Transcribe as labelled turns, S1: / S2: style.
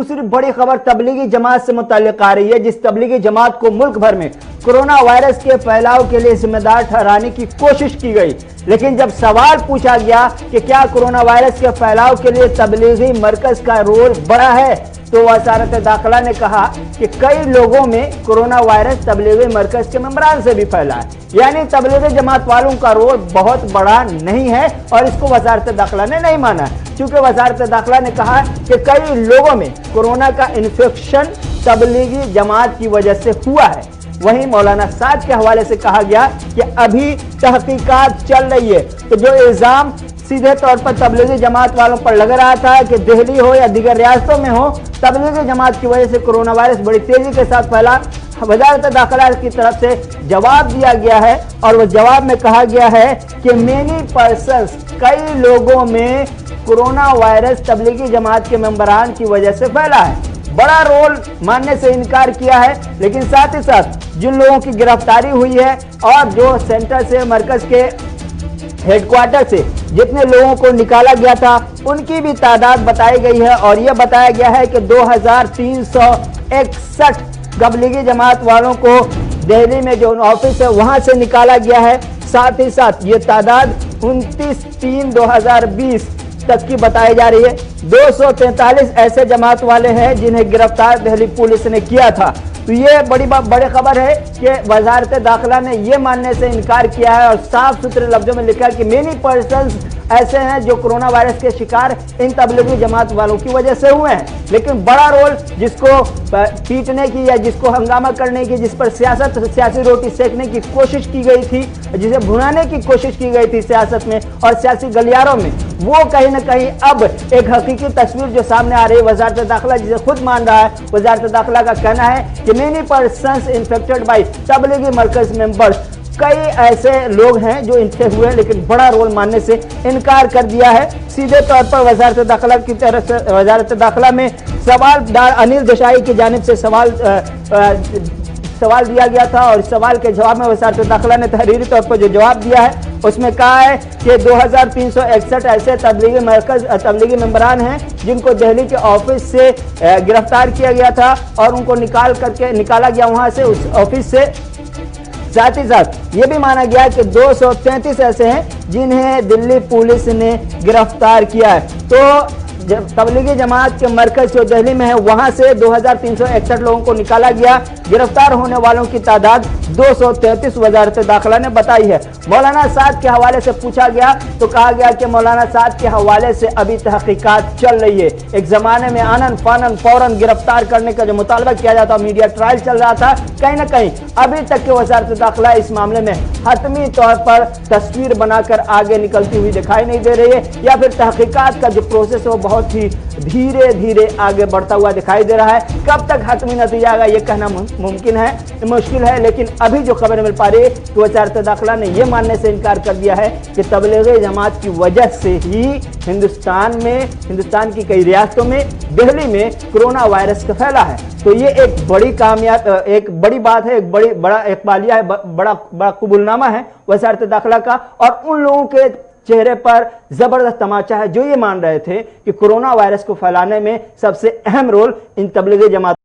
S1: दूसरी बड़ी खबर तबलीगी जमात से मुताल्लिक आ रही है, जिस तबलीगी जमात को मुल्क भर में कोरोना वायरस के फैलाव के लिए जिम्मेदार ठहराने की कोशिश की गई। लेकिन जब सवाल पूछा गया कि क्या कोरोना वायरस के फैलाव के लिए तबलीगी मरकज का रोल बड़ा है, तो वज़ारत दाखिला ने कहा कि कई लोगों में कोरोना वायरस तबलीगी मरकज के मेंबरान से भी फैला है, यानी तबलीगी जमात वालों का रोल बहुत बड़ा नहीं है। और इसको वज़ारत दाखिला ने नहीं माना, क्योंकि वज़ारत दाखिला ने कहा कि कई लोगों में कोरोना का इन्फेक्शन तबलीगी जमात की वजह से हुआ है। वहीं मौलाना साद के हवाले से कहा गया कि अभी तहकीकात चल रही है। तो जो इल्ज़ाम सीधे तौर पर तबलीगी जमात वालों पर लग रहा था कि दिल्ली हो या दीगर रियासतों में हो, तबलीगी जमात की वजह से कोरोना वायरस बड़ी तेजी के साथ फैला, वज़ारत दाखिला की तरफ से जवाब दिया गया है। और वो जवाब में कहा गया है कि मेनी पर्सन्स, कई लोगों में कोरोना वायरस तबलीगी जमात के मेंबरान की वजह से फैला है। बड़ा रोल मानने से इनकार किया है, लेकिन साथ ही साथ जिन लोगों की गिरफ्तारी हुई है और जो सेंटर से, मरकज के हेडक्वार्टर से जितने लोगों को निकाला गया था, उनकी भी तादाद बताई गई है। और यह बताया गया है कि 2361 तबलीगी जमात वालों को दिल्ली में जो ऑफिस है वहां से निकाला गया है। साथ ही साथ ये तादाद 29/3/2020 तक की बताई जा रही है। 243 ऐसे जमात वाले हैं जिन्हें गिरफ्तार दिल्ली पुलिस ने किया था। तो ये बड़ी खबर है कि वज़ारत दाखिला ने ये मानने से इनकार किया है और साफ सुथरे लफ्जों में लिखा है कि मेनी पर्सन्स ऐसे हैं जो कोरोना वायरस के शिकार इन तबलीगी जमात वालों की वजह से हुए हैं। लेकिन बड़ा रोल जिसको पीटने की या जिसको हंगामा करने की, जिस पर सियासी रोटी सेकने की कोशिश की गई थी, जिसे भुनाने की कोशिश की गई थी सियासत में और सियासी गलियारों में, वो कहीं ना कहीं अब एक हकीकी तस्वीर जो सामने आ रही है। वज़ारत दाखिला जिसे खुद मान रहा है, वज़ारत दाखिला का कहना है कि many persons infected by Tablighi Markaz members, कई ऐसे लोग हैं जो इनसे हुए, लेकिन बड़ा रोल मानने से इनकार कर दिया है। सीधे तौर पर वज़ारत दाखिला की तरफ से, वज़ारत दाखिला में सवालदार अनिल देसाई की जानिब से सवाल दिया गया था और इस सवाल के जवाब में वज़ारत दाखिला ने तहरीरी तौर पर जो जवाब दिया है उसमें कहा है कि 2361 ऐसे तबलीगी मेंबरान हैं जिनको दिल्ली के ऑफिस से गिरफ्तार किया गया था और उनको निकाला गया वहां से, उस ऑफिस से। साथ ही साथ ये भी माना गया कि 233 ऐसे हैं जिन्हें दिल्ली पुलिस ने गिरफ्तार किया है। तो तबलीगी जमात के मरकज जो दिल्ली में है वहां से 2361 लोगों को निकाला गया। गिरफ्तार होने वालों की तादाद 233 वज़ारत दाखिला ने बताई है। मौलाना साद के हवाले से पूछा गया तो कहा गया कि मौलाना साद के हवाले से अभी तहकीकात चल रही है। एक जमाने में आनन फानन फौरन गिरफ्तार करने का जो मुतालबा किया जाता, मीडिया ट्रायल चल रहा था, कहीं ना कहीं अभी तक के वज़ारत दाखिला इस मामले में हतमी तौर पर तस्वीर बनाकर आगे निकलती हुई दिखाई नहीं दे रही है, या फिर तहकीकात का जो प्रोसेस है वो बहुत ही धीरे धीरे आगे बढ़ता हुआ दिखाई दे रहा है। कब तक हतमी नतीजा आएगा ये कहना मुश्किल है, लेकिन अभी जो खबर मिल पा रही है तो वज़ारत दाखिला ने यह मानने से इनकार कर दिया है कि तबलीगी जमात की वजह से ही हिंदुस्तान की कई रियासतों में, दिल्ली में कोरोना वायरस का फैला है। तो ये एक बड़ी बात है, बड़ा इकबालिया है, बड़ा कबूलनामा है वज़ारत दाखिला का। और उन लोगों के चेहरे पर जबरदस्त तमाचा है जो ये मान रहे थे कि कोरोना वायरस को फैलाने में सबसे अहम रोल इन तबलीगी जमात